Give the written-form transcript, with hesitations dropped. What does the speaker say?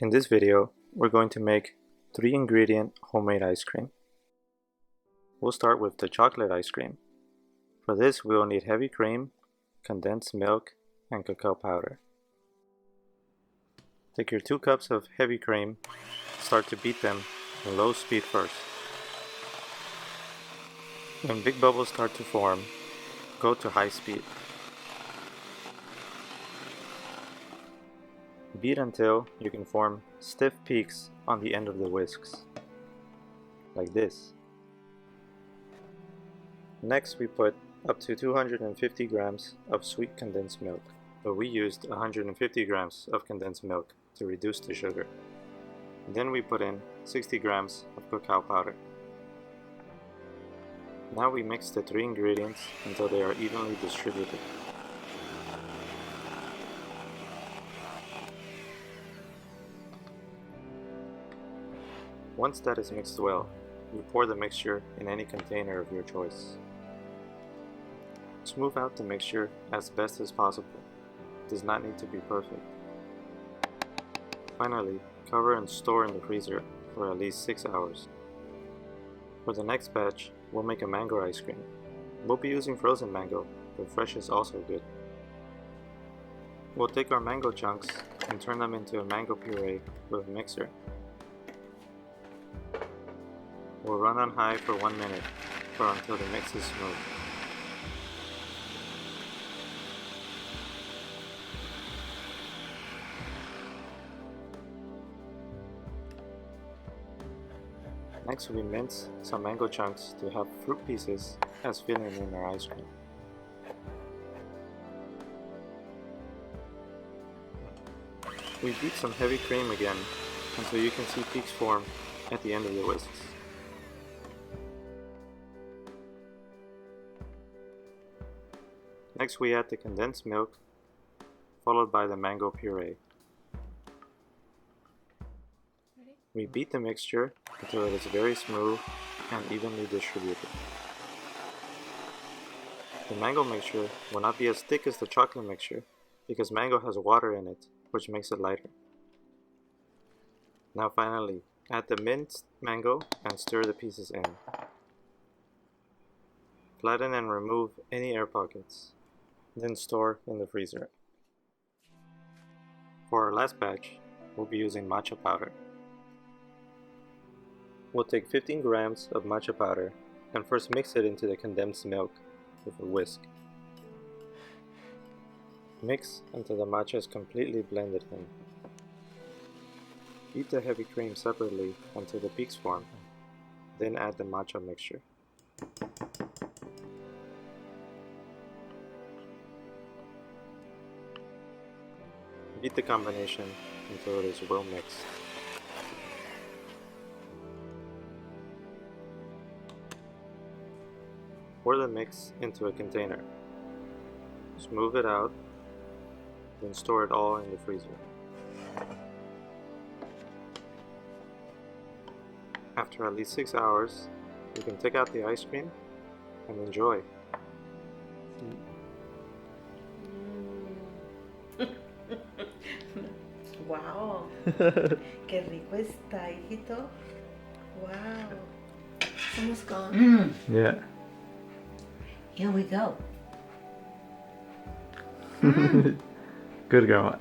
In this video, we're going to make 3-ingredient homemade ice cream. We'll start with the chocolate ice cream. For this, we will need heavy cream, condensed milk, and cacao powder. Take your 2 cups of heavy cream, start to beat them in low speed first. When big bubbles start to form, go to high speed. Beat until you can form stiff peaks on the end of the whisks, like this. Next, we put up to 250 grams of sweet condensed milk, but we used 150 grams of condensed milk to reduce the sugar. Then we put in 60 grams of cacao powder. Now we mix the 3 ingredients until they are evenly distributed. Once that is mixed well, you pour the mixture in any container of your choice. Smooth out the mixture as best as possible. It does not need to be perfect. Finally, cover and store in the freezer for at least 6 hours. For the next batch, we'll make a mango ice cream. We'll be using frozen mango, but fresh is also good. We'll take our mango chunks and turn them into a mango puree with a mixer. We'll run on high for 1 minute, or until the mix is smooth. Next, we mince some mango chunks to have fruit pieces as filling in our ice cream. We beat some heavy cream again until you can see peaks form at the end of the whisks. Next, we add the condensed milk, followed by the mango puree. We beat the mixture until it is very smooth and evenly distributed. The mango mixture will not be as thick as the chocolate mixture because mango has water in it, which makes it lighter. Now finally, add the minced mango and stir the pieces in. Flatten and remove any air pockets, then store in the freezer. For our last batch, we'll be using matcha powder. We'll take 15 grams of matcha powder and first mix it into the condensed milk with a whisk. Mix until the matcha is completely blended in. Beat the heavy cream separately until the peaks form, then add the matcha mixture. Beat the combination until it is well mixed. Pour the mix into a container. Smooth it out, then store it all in the freezer. After at least 6 hours, you can take out the ice cream and enjoy. Wow, qué rico está, hijito. Wow. Almost gone. Yeah. Here we go. Good girl.